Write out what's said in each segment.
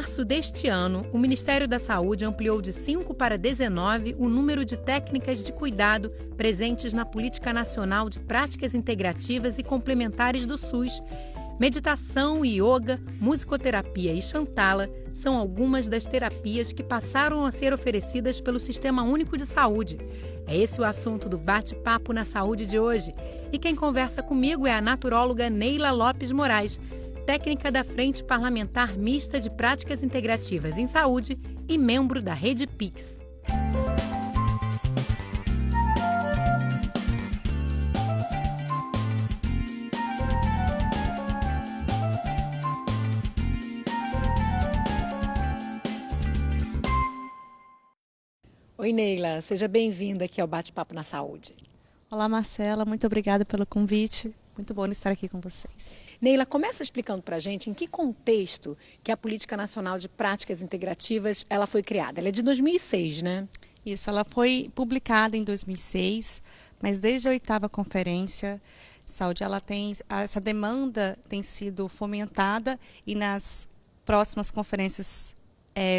março deste ano, o Ministério da Saúde ampliou de 5 para 19 o número de técnicas de cuidado presentes na Política Nacional de Práticas Integrativas e Complementares do SUS. Meditação, yoga, musicoterapia e chantala são algumas das terapias que passaram a ser oferecidas pelo Sistema Único de Saúde. É esse o assunto do Bate-Papo na Saúde de hoje. E quem conversa comigo é a naturóloga Neila Lopes Moraes, técnica da Frente Parlamentar Mista de Práticas Integrativas em Saúde e membro da Rede PIX. Oi, Neila, seja bem-vinda aqui ao Bate-Papo na Saúde. Olá, Marcela, muito obrigada pelo convite. Muito bom estar aqui com vocês. Neila, começa explicando para a gente em que contexto que a Política Nacional de Práticas Integrativas ela foi criada. Ela é de 2006, né? Isso, ela foi publicada em 2006, mas desde a 8ª Conferência de Saúde, essa demanda tem sido fomentada e nas próximas conferências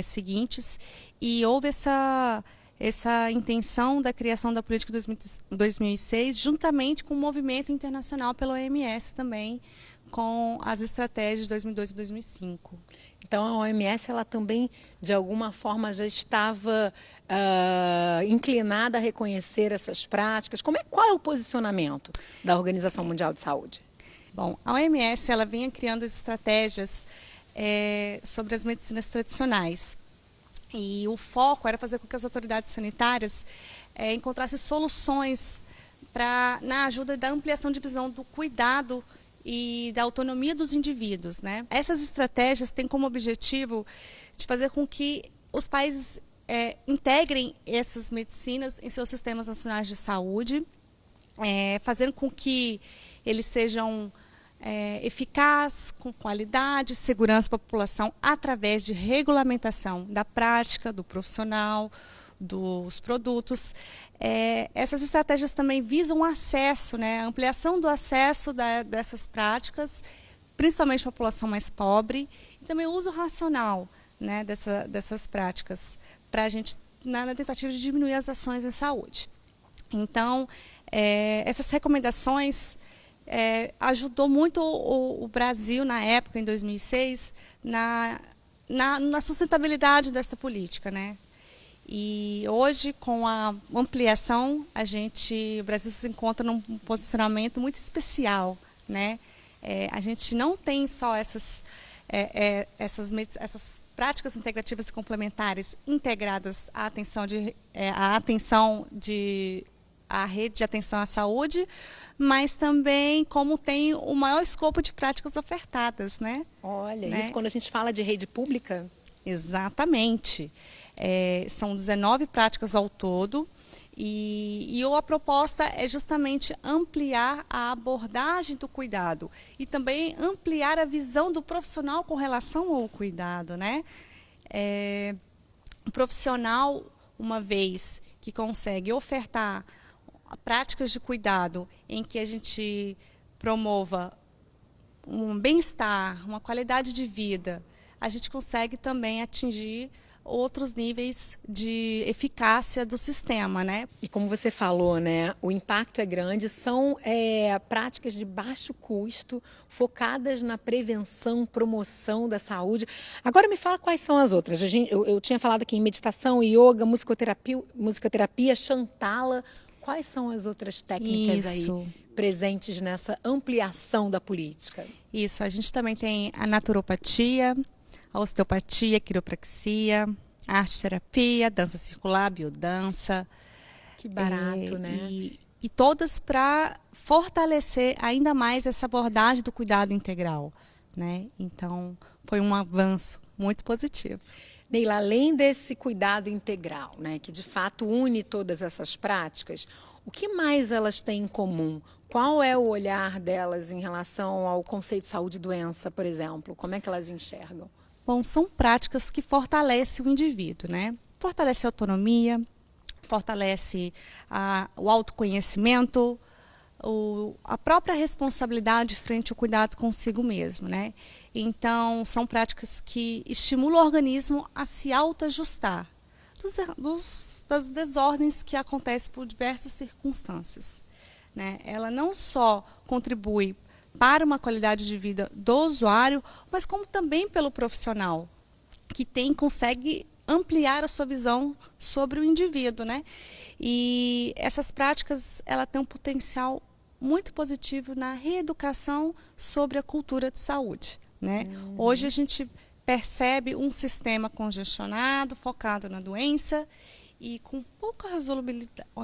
seguintes, e houve essa intenção da criação da política de 2006, juntamente com o movimento internacional pela OMS também, com as estratégias de 2002 e 2005. Então, a OMS ela também, de alguma forma, já estava inclinada a reconhecer essas práticas. Qual é o posicionamento da Organização Mundial de Saúde? Bom, a OMS ela vinha criando estratégias sobre as medicinas tradicionais. E o foco era fazer com que as autoridades sanitárias encontrassem soluções na ajuda da ampliação de visão do cuidado e da autonomia dos indivíduos, né? Essas estratégias têm como objetivo de fazer com que os países integrem essas medicinas em seus sistemas nacionais de saúde, fazendo com que eles sejam eficaz, com qualidade, segurança para a população, através de regulamentação da prática, do profissional, dos produtos. Essas estratégias também visam o acesso, né, a ampliação do acesso dessas práticas, principalmente para a população mais pobre, e também o uso racional, né, dessas práticas, para a gente, na tentativa de diminuir as ações em saúde. Então, essas recomendações ajudou muito o Brasil, na época, em 2006, na sustentabilidade dessa política, né? E hoje, com a ampliação, o Brasil se encontra num posicionamento muito especial, né? A gente não tem só essas práticas integrativas e complementares integradas à à rede de atenção à saúde, mas também como tem o maior escopo de práticas ofertadas, né? Olha, né? Isso quando a gente fala de rede pública? Exatamente. São 19 práticas ao todo e a proposta é justamente ampliar a abordagem do cuidado e também ampliar a visão do profissional com relação ao cuidado, né? O profissional, uma vez que consegue ofertar práticas de cuidado em que a gente promova um bem-estar, uma qualidade de vida, a gente consegue também atingir outros níveis de eficácia do sistema, né? E como você falou, né, o impacto é grande, são práticas de baixo custo, focadas na prevenção, promoção da saúde. Agora me fala quais são as outras. Eu tinha falado aqui em meditação, yoga, musicoterapia, chantala. Quais são as outras técnicas aí presentes nessa ampliação da política? Isso, a gente também tem a naturopatia, a osteopatia, a quiropraxia, a arte-terapia, dança circular, biodança. Que barato, né? E todas para fortalecer ainda mais essa abordagem do cuidado integral, né? Então, foi um avanço muito positivo. Neila, além desse cuidado integral, né, que de fato une todas essas práticas, o que mais elas têm em comum? Qual é o olhar delas em relação ao conceito de saúde e doença, por exemplo? Como é que elas enxergam? Bom, são práticas que fortalecem o indivíduo, né? Fortalece a autonomia, fortalece o autoconhecimento, a própria responsabilidade frente ao cuidado consigo mesmo, né? Então, são práticas que estimulam o organismo a se autoajustar das desordens que acontecem por diversas circunstâncias, né? Ela não só contribui para uma qualidade de vida do usuário, mas como também pelo profissional, que consegue ampliar a sua visão sobre o indivíduo, né? E essas práticas, ela tem um potencial muito positivo na reeducação sobre a cultura de saúde, né? Hoje a gente percebe um sistema congestionado, focado na doença e com pouca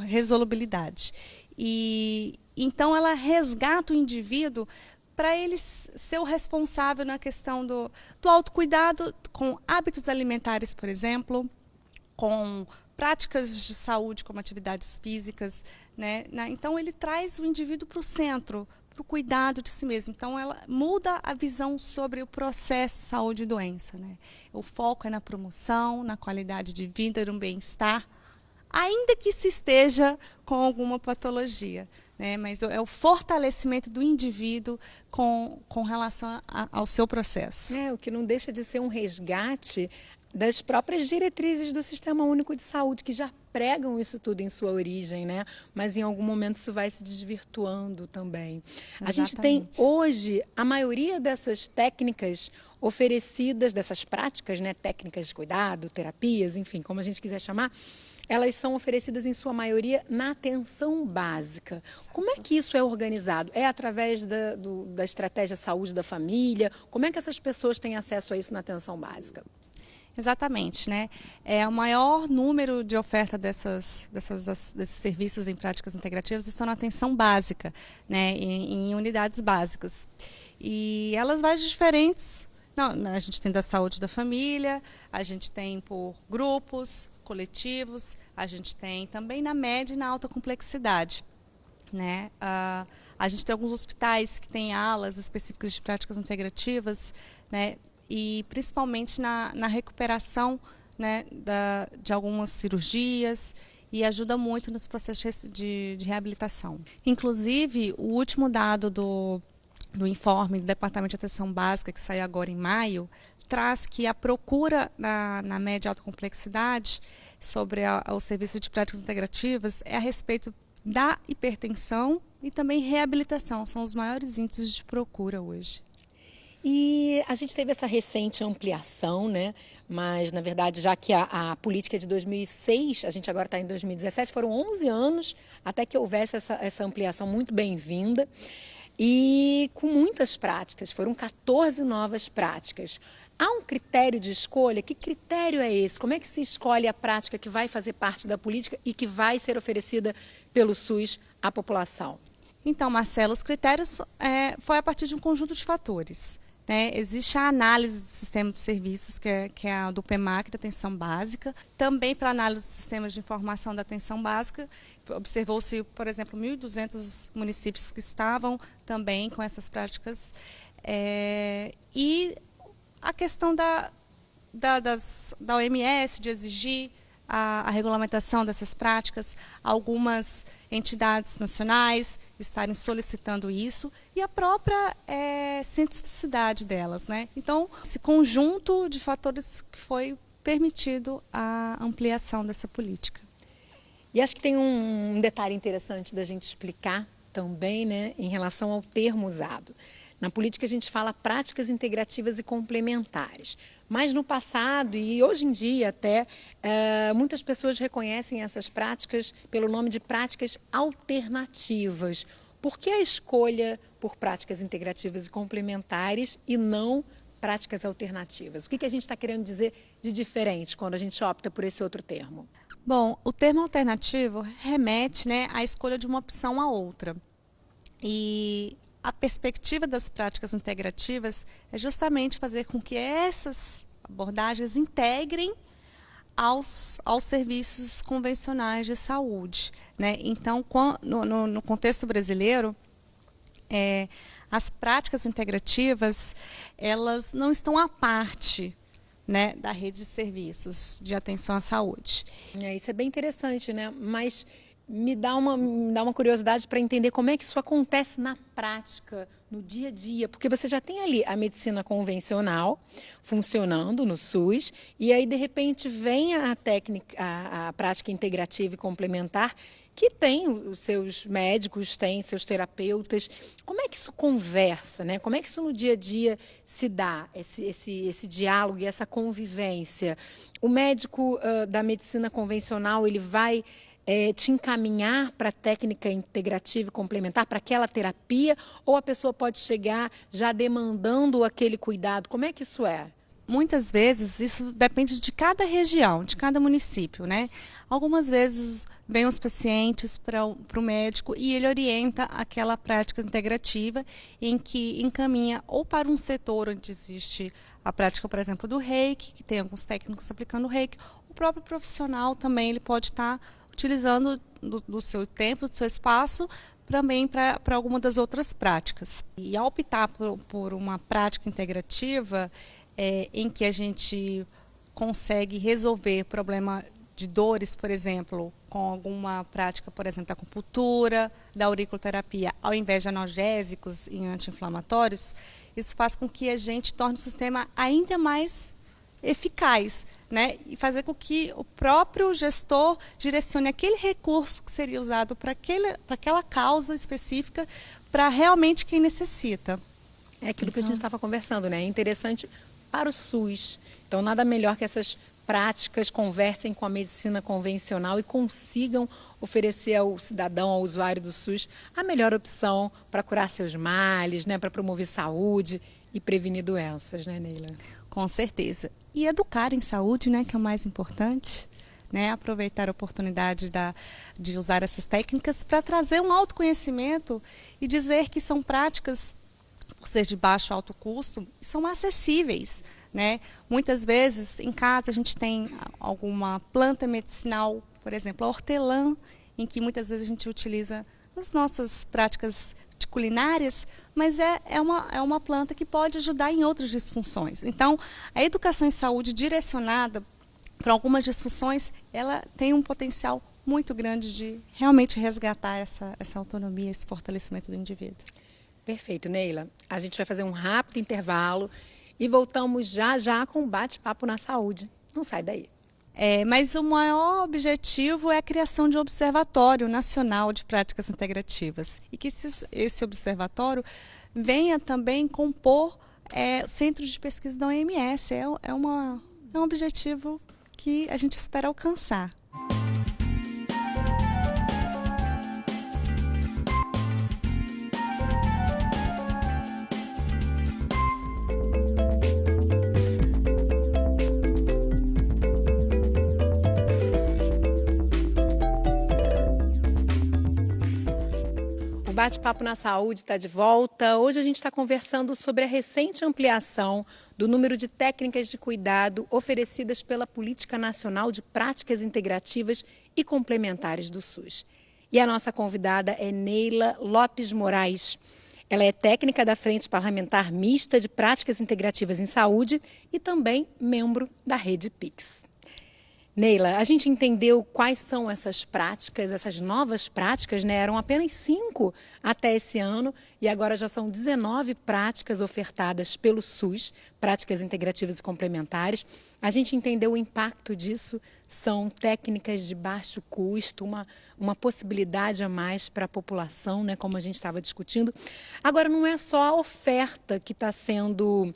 resolubilidade. E então ela resgata o indivíduo para ele ser o responsável na questão do autocuidado, com hábitos alimentares, por exemplo, com práticas de saúde, como atividades físicas, né? Então, ele traz o indivíduo para o centro, para o cuidado de si mesmo. Então, ela muda a visão sobre o processo de saúde e doença, né? O foco é na promoção, na qualidade de vida, no bem-estar, ainda que se esteja com alguma patologia, né? Mas é o fortalecimento do indivíduo com relação ao seu processo. O que não deixa de ser um resgate das próprias diretrizes do Sistema Único de Saúde, que já pregam isso tudo em sua origem, né? Mas em algum momento isso vai se desvirtuando também. Exatamente. A gente tem hoje a maioria dessas técnicas oferecidas, dessas práticas, né? Técnicas de cuidado, terapias, enfim, como a gente quiser chamar, elas são oferecidas em sua maioria na atenção básica. Como é que isso é organizado? É através da estratégia saúde da família? Como é que essas pessoas têm acesso a isso na atenção básica? Exatamente, né? O maior número de oferta desses serviços em práticas integrativas estão na atenção básica, né? Em unidades básicas. E elas vão de diferentes. Não, a gente tem da saúde da família, a gente tem por grupos, coletivos, a gente tem também na média e na alta complexidade, né? A gente tem alguns hospitais que têm alas específicas de práticas integrativas, né? E principalmente na recuperação, né, de algumas cirurgias, e ajuda muito nos processos de reabilitação. Inclusive, o último dado do informe do Departamento de Atenção Básica, que saiu agora em maio, traz que a procura na média e alta complexidade sobre o serviço de práticas integrativas é a respeito da hipertensão e também reabilitação. São os maiores índices de procura hoje. E a gente teve essa recente ampliação, né? Mas, na verdade, já que a política é de 2006, a gente agora está em 2017, foram 11 anos até que houvesse essa ampliação muito bem-vinda. E com muitas práticas, foram 14 novas práticas. Há um critério de escolha? Que critério é esse? Como é que se escolhe a prática que vai fazer parte da política e que vai ser oferecida pelo SUS à população? Então, Marcelo, os critérios foi a partir de um conjunto de fatores. Né? Existe a análise do sistema de serviços, que é a do PEMAC, da atenção básica. Também para a análise dos sistemas de informação da atenção básica, observou-se, por exemplo, 1.200 municípios que estavam também com essas práticas. E a questão da OMS de exigir a regulamentação dessas práticas, algumas entidades nacionais estarem solicitando isso, e a própria cientificidade delas, né? Então, esse conjunto de fatores que foi permitido a ampliação dessa política. E acho que tem um detalhe interessante da gente explicar também, né, em relação ao termo usado. Na política a gente fala práticas integrativas e complementares, mas no passado e hoje em dia até, muitas pessoas reconhecem essas práticas pelo nome de práticas alternativas. Por que a escolha por práticas integrativas e complementares e não práticas alternativas? O que a gente está querendo dizer de diferente quando a gente opta por esse outro termo? Bom, o termo alternativo remete, né, à escolha de uma opção a outra. E a perspectiva das práticas integrativas é justamente fazer com que essas abordagens integrem aos serviços convencionais de saúde, né? Então, no contexto brasileiro, as práticas integrativas, elas não estão à parte, né, da rede de serviços de atenção à saúde. Isso é bem interessante, né? Mas me dá uma curiosidade para entender como é que isso acontece na prática, no dia a dia, porque você já tem ali a medicina convencional funcionando no SUS, e aí de repente vem a técnica, a prática integrativa e complementar, que tem os seus médicos, tem seus terapeutas. Como é que isso conversa, né? Como é que isso no dia a dia se dá, esse diálogo e essa convivência? O médico da medicina convencional, ele vai te encaminhar para a técnica integrativa e complementar, para aquela terapia, ou a pessoa pode chegar já demandando aquele cuidado? Como é que isso é? Muitas vezes isso depende de cada região, de cada município, né? Algumas vezes vêm os pacientes para o médico e ele orienta aquela prática integrativa em que encaminha ou para um setor onde existe a prática, por exemplo, do reiki, que tem alguns técnicos aplicando o reiki. O próprio profissional também ele pode estar utilizando do seu tempo, do seu espaço, também para alguma das outras práticas. E ao optar por uma prática integrativa, em que a gente consegue resolver problema de dores, por exemplo, com alguma prática, por exemplo, da acupuntura, da auriculoterapia, ao invés de analgésicos e anti-inflamatórios, isso faz com que a gente torne o sistema ainda mais eficaz, né? E fazer com que o próprio gestor direcione aquele recurso que seria usado para aquela causa específica para realmente quem necessita. É aquilo que a gente estava conversando, né? É interessante para o SUS. Então, nada melhor que essas práticas conversem com a medicina convencional e consigam oferecer ao cidadão, ao usuário do SUS, a melhor opção para curar seus males, né? Para promover saúde e prevenir doenças, né, Neila? Com certeza. E educar em saúde, né, que é o mais importante, né? Aproveitar a oportunidade de usar essas técnicas para trazer um autoconhecimento e dizer que são práticas, por ser de baixo alto custo, são acessíveis, né? Muitas vezes em casa a gente tem alguma planta medicinal, por exemplo, a hortelã, em que muitas vezes a gente utiliza nas nossas práticas culinárias, mas é uma planta que pode ajudar em outras disfunções. Então, a educação em saúde direcionada para algumas disfunções, ela tem um potencial muito grande de realmente resgatar essa autonomia, esse fortalecimento do indivíduo. Perfeito, Neila. A gente vai fazer um rápido intervalo e voltamos já já com um bate-papo na saúde. Não sai daí. Mas o maior objetivo é a criação de um observatório nacional de práticas integrativas e que esse observatório venha também compor o centro de pesquisa da OMS. É um objetivo que a gente espera alcançar. O Bate-Papo na Saúde está de volta. Hoje a gente está conversando sobre a recente ampliação do número de técnicas de cuidado oferecidas pela Política Nacional de Práticas Integrativas e Complementares do SUS. E a nossa convidada é Neila Lopes Moraes. Ela é técnica da Frente Parlamentar Mista de Práticas Integrativas em Saúde e também membro da Rede PIX. Neila, a gente entendeu quais são essas práticas, essas novas práticas, né? Eram apenas 5 até esse ano e agora já são 19 práticas ofertadas pelo SUS, práticas integrativas e complementares. A gente entendeu o impacto disso, são técnicas de baixo custo, uma possibilidade a mais para a população, né? Como a gente estava discutindo. Agora, não é só a oferta que está sendo...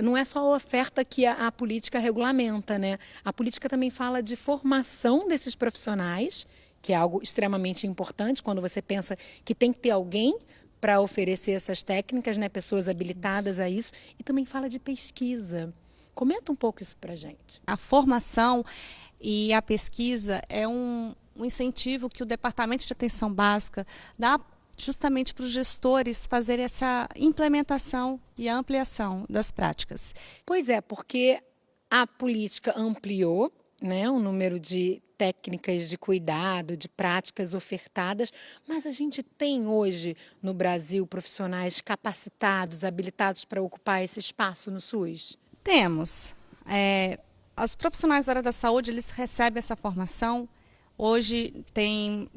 não é só a oferta que a política regulamenta, né? A política também fala de formação desses profissionais, que é algo extremamente importante quando você pensa que tem que ter alguém para oferecer essas técnicas, né? Pessoas habilitadas a isso, e também fala de pesquisa. Comenta um pouco isso para a gente. A formação e a pesquisa é um incentivo que o Departamento de Atenção Básica dá justamente para os gestores fazerem essa implementação e a ampliação das práticas. Pois é, porque a política ampliou, né, o número de técnicas de cuidado, de práticas ofertadas, mas a gente tem hoje no Brasil profissionais capacitados, habilitados para ocupar esse espaço no SUS? Temos. Os profissionais da área da saúde, eles recebem essa formação Hoje tem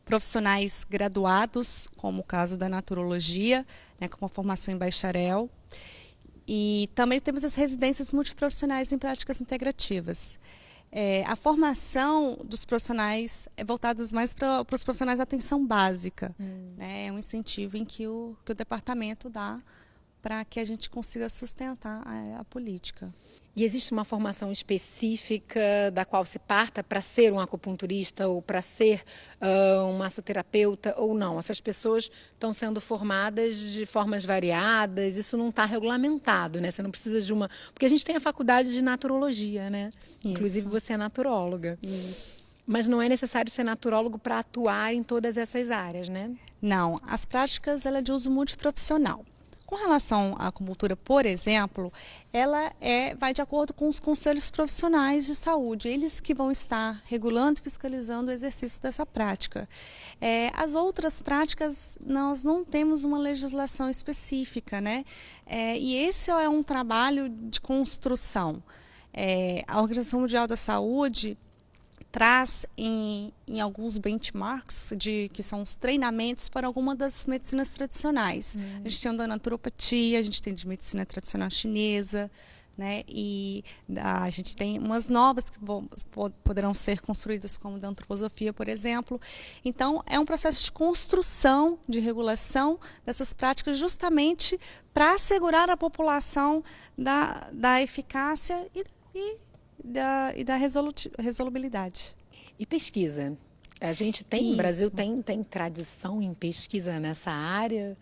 profissionais graduados, como o caso da naturologia, né, com uma formação em bacharel. E também temos as residências multiprofissionais em práticas integrativas. A formação dos profissionais é voltada mais para os profissionais de atenção básica. Né? É um incentivo em que o departamento dá para que a gente consiga sustentar a política. E existe uma formação específica da qual se parta para ser um acupunturista ou para ser um massoterapeuta ou não? Essas pessoas estão sendo formadas de formas variadas, isso não está regulamentado, né? Você não precisa de uma... Porque a gente tem a faculdade de naturologia, né? Isso. Inclusive você é naturóloga. Isso. Mas não é necessário ser naturólogo para atuar em todas essas áreas, né? Não, as práticas ela é de uso multiprofissional. Com relação à acupuntura, por exemplo, ela vai de acordo com os conselhos profissionais de saúde, eles que vão estar regulando e fiscalizando o exercício dessa prática. As outras práticas, nós não temos uma legislação específica, né? E esse é um trabalho de construção. A Organização Mundial da Saúde traz em alguns benchmarks, que são os treinamentos para alguma das medicinas tradicionais. A gente tem da naturopatia, a gente tem de medicina tradicional chinesa, né? E a gente tem umas novas que poderão ser construídas, como da antroposofia, por exemplo. Então, é um processo de construção, de regulação dessas práticas, justamente para assegurar a população da eficácia e da resolubilidade. E pesquisa? A gente tem, o Brasil tem tradição em pesquisa nessa área?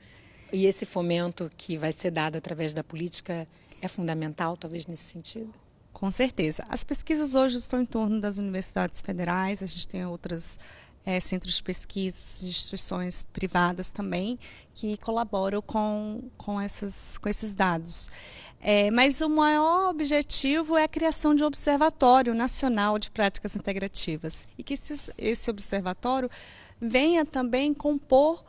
E esse fomento que vai ser dado através da política é fundamental, talvez, nesse sentido? Com certeza. As pesquisas hoje estão em torno das universidades federais, a gente tem outros centros de pesquisa, instituições privadas também, que colaboram com esses dados. Mas o maior objetivo é a criação de um observatório nacional de práticas integrativas. E que esse observatório venha também compor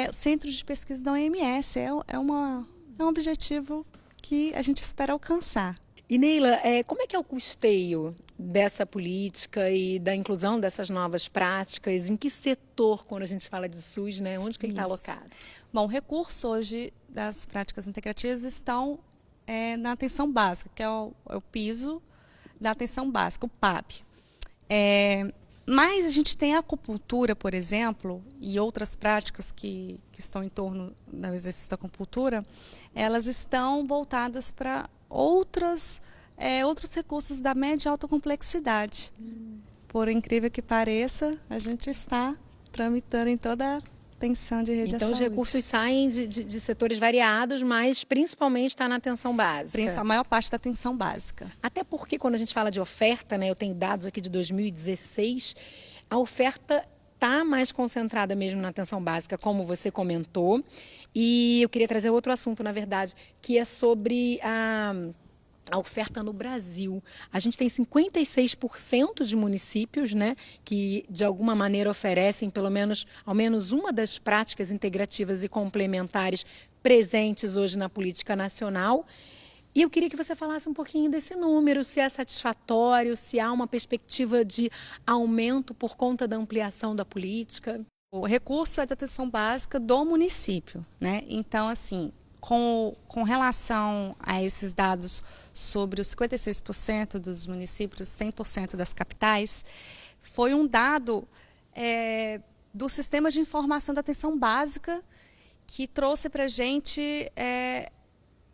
o centro de pesquisa da OMS. É um objetivo que a gente espera alcançar. E Neila, como é que é o custeio dessa política e da inclusão dessas novas práticas? Em que setor, quando a gente fala de SUS, né? Onde que ele está alocado? Bom, o recurso hoje das práticas integrativas estão na atenção básica, que é o piso da atenção básica, o PAB. Mas a gente tem a acupuntura, por exemplo, e outras práticas que estão em torno do exercício da acupuntura, elas estão voltadas para outros recursos da média e alta complexidade. Por incrível que pareça, a gente está tramitando em toda a atenção de rede à Então, os saúde. recursos saem de setores variados, mas principalmente está na atenção básica. A maior parte da atenção básica. Até porque, quando a gente fala de oferta, né, eu tenho dados aqui de 2016, a oferta está mais concentrada mesmo na atenção básica, como você comentou. E eu queria trazer outro assunto, na verdade, que é sobre a oferta no Brasil. A gente tem 56% de municípios, né, que de alguma maneira oferecem ao menos uma das práticas integrativas e complementares presentes hoje na política nacional. E eu queria que você falasse um pouquinho desse número, se é satisfatório, se há uma perspectiva de aumento por conta da ampliação da política. O recurso é da atenção básica do município, né? Então, assim, com relação a esses dados sobre os 56% dos municípios, 100% das capitais, foi um dado do Sistema de Informação da Atenção Básica que trouxe para a gente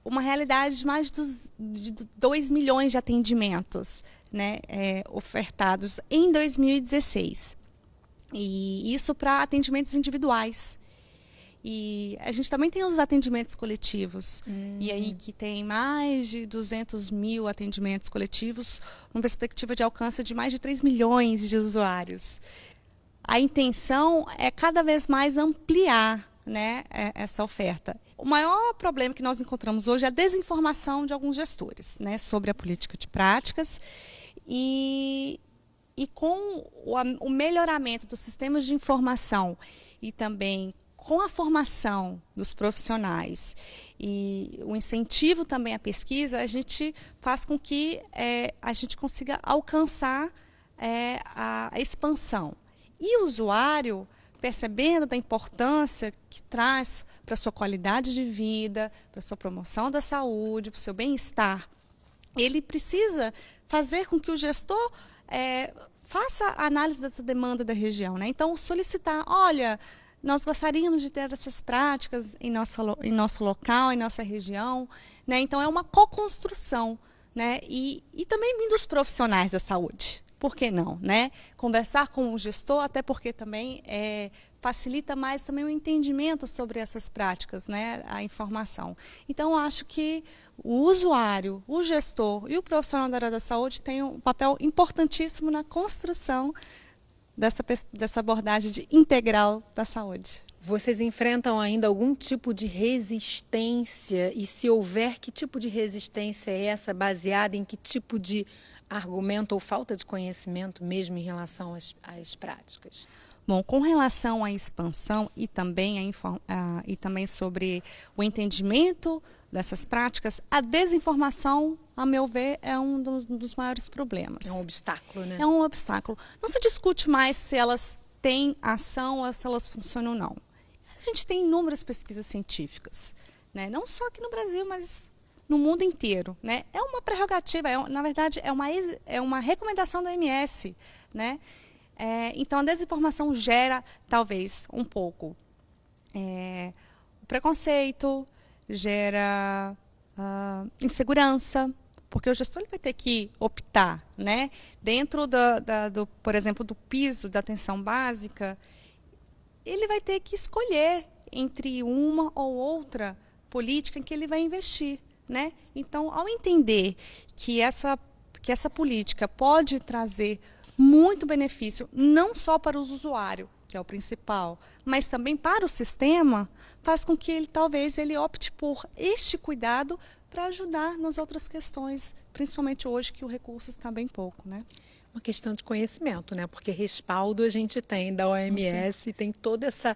uma realidade de mais de 2 milhões de atendimentos, né, ofertados em 2016. E isso para atendimentos individuais. E a gente também tem os atendimentos coletivos. E aí que tem mais de 200 mil atendimentos coletivos, uma perspectiva de alcance de mais de 3 milhões de usuários. A intenção é cada vez mais ampliar, né, essa oferta. O maior problema que nós encontramos hoje é a desinformação de alguns gestores, né, sobre a política de práticas. E com o melhoramento dos sistemas de informação e também com a formação dos profissionais e o incentivo também à pesquisa, a gente faz com que a gente consiga alcançar a expansão. E o usuário, percebendo da importância que traz para a sua qualidade de vida, para a sua promoção da saúde, para o seu bem-estar, ele precisa fazer com que o gestor faça a análise dessa demanda da região, né? Então, solicitar, olha, nós gostaríamos de ter essas práticas em nosso local, em nossa região, né? Então, é uma co-construção, né? E também vindo dos profissionais da saúde. Por que não, né? Conversar com o gestor, até porque também facilita mais também o entendimento sobre essas práticas, né? A informação. Então, eu acho que o usuário, o gestor e o profissional da área da saúde têm um papel importantíssimo na construção dessa abordagem integral da saúde. Vocês enfrentam ainda algum tipo de resistência? E se houver, que tipo de resistência é essa? Baseada em que tipo de argumento ou falta de conhecimento mesmo em relação às práticas? Bom, com relação à expansão e também, sobre o entendimento dessas práticas, a desinformação, a meu ver, é um dos maiores problemas. É um obstáculo, né? É um obstáculo. Não se discute mais se elas têm ação ou se elas funcionam ou não. A gente tem inúmeras pesquisas científicas, né? Não só aqui no Brasil, mas no mundo inteiro, né? É uma prerrogativa, na verdade, é uma recomendação da OMS, né? Então, a desinformação gera, talvez, um pouco o preconceito, gera insegurança, porque o gestor vai ter que optar, né? Dentro, por exemplo, do piso da atenção básica, ele vai ter que escolher entre uma ou outra política em que ele vai investir, né? Então, ao entender que essa política pode trazer muito benefício, não só para o usuário, que é o principal, mas também para o sistema, faz com que ele opte por este cuidado para ajudar nas outras questões, principalmente hoje que o recurso está bem pouco, né? Uma questão de conhecimento, né? Porque respaldo a gente tem da OMS, tem toda essa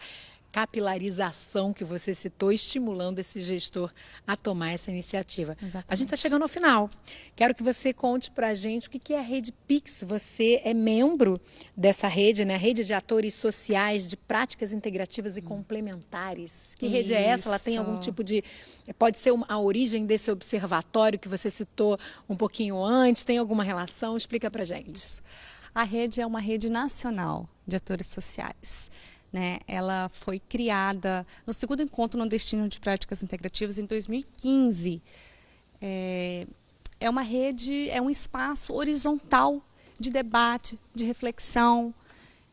capilarização que você citou, estimulando esse gestor a tomar essa iniciativa. Exatamente. A gente está chegando ao final. Quero que você conte para a gente o que é a Rede Pix. Você é membro dessa rede, né? Rede de atores sociais de práticas integrativas e complementares. Que rede é essa? Ela tem algum tipo de... Pode ser a origem desse observatório que você citou um pouquinho antes? Tem alguma relação? Explica para a gente. Isso. A rede é uma rede nacional de atores sociais, né? Ela foi criada no segundo encontro nordestino de práticas integrativas em 2015. É uma rede, é um espaço horizontal de debate, de reflexão,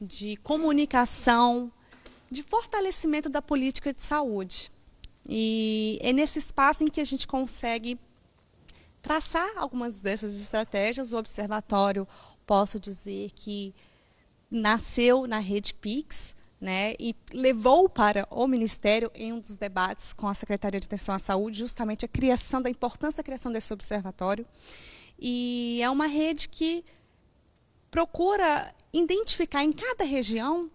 de comunicação, de fortalecimento da política de saúde. E é nesse espaço em que a gente consegue traçar algumas dessas estratégias. O observatório, posso dizer que nasceu na Rede Pix, né, e levou para o Ministério, em um dos debates com a Secretaria de Atenção à Saúde, justamente a importância da criação desse observatório. E é uma rede que procura identificar em cada região,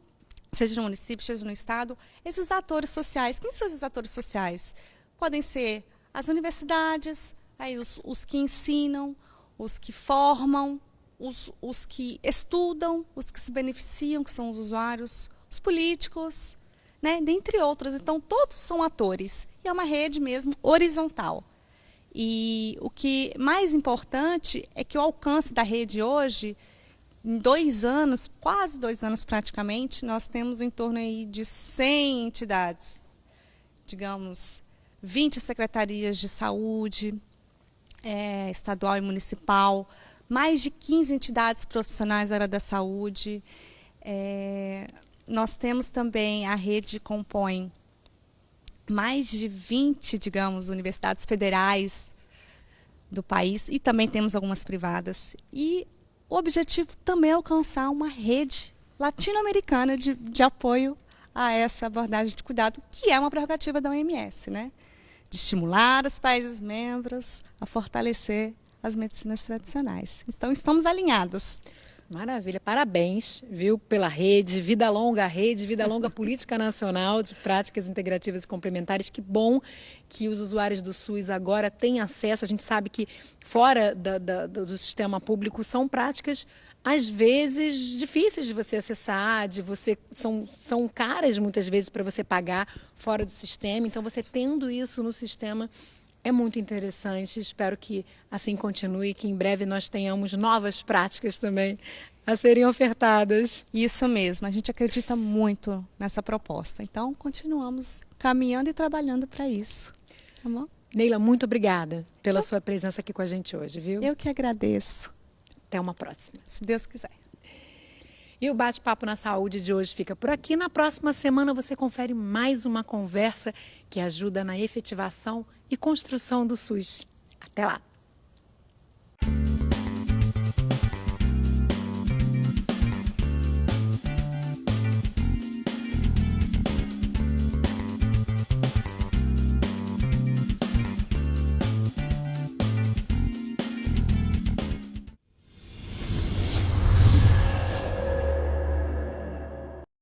seja no município, seja no estado, esses atores sociais. Quem são esses atores sociais? Podem ser as universidades, aí os que ensinam, os que formam, os que estudam, os que se beneficiam, que são os usuários, os políticos, né, dentre outros. Então, todos são atores. E é uma rede mesmo horizontal. E o que mais importante é que o alcance da rede hoje, em 2 anos, quase 2 anos praticamente, nós temos em torno aí de 100 entidades, digamos, 20 secretarias de saúde, estadual e municipal, mais de 15 entidades profissionais da área da saúde. Nós temos também, a rede compõe mais de 20, digamos, universidades federais do país, e também temos algumas privadas. E o objetivo também é alcançar uma rede latino-americana de apoio a essa abordagem de cuidado, que é uma prerrogativa da OMS, né? De estimular os países membros a fortalecer as medicinas tradicionais. Então, estamos alinhados. Maravilha, parabéns, viu, pela rede, vida longa Política Nacional de Práticas Integrativas e Complementares. Que bom que os usuários do SUS agora têm acesso. A gente sabe que fora do sistema público são práticas às vezes, difíceis de você acessar, são caras muitas vezes para você pagar fora do sistema. Então, você tendo isso no sistema é muito interessante. Espero que assim continue, que em breve nós tenhamos novas práticas também a serem ofertadas. Isso mesmo, a gente acredita muito nessa proposta. Então, continuamos caminhando e trabalhando para isso. Tá bom? Neila, muito obrigada pela sua presença aqui com a gente hoje, viu? Eu que agradeço. Até uma próxima. Se Deus quiser. E o Bate-Papo na Saúde de hoje fica por aqui. Na próxima semana você confere mais uma conversa que ajuda na efetivação e construção do SUS. Até lá!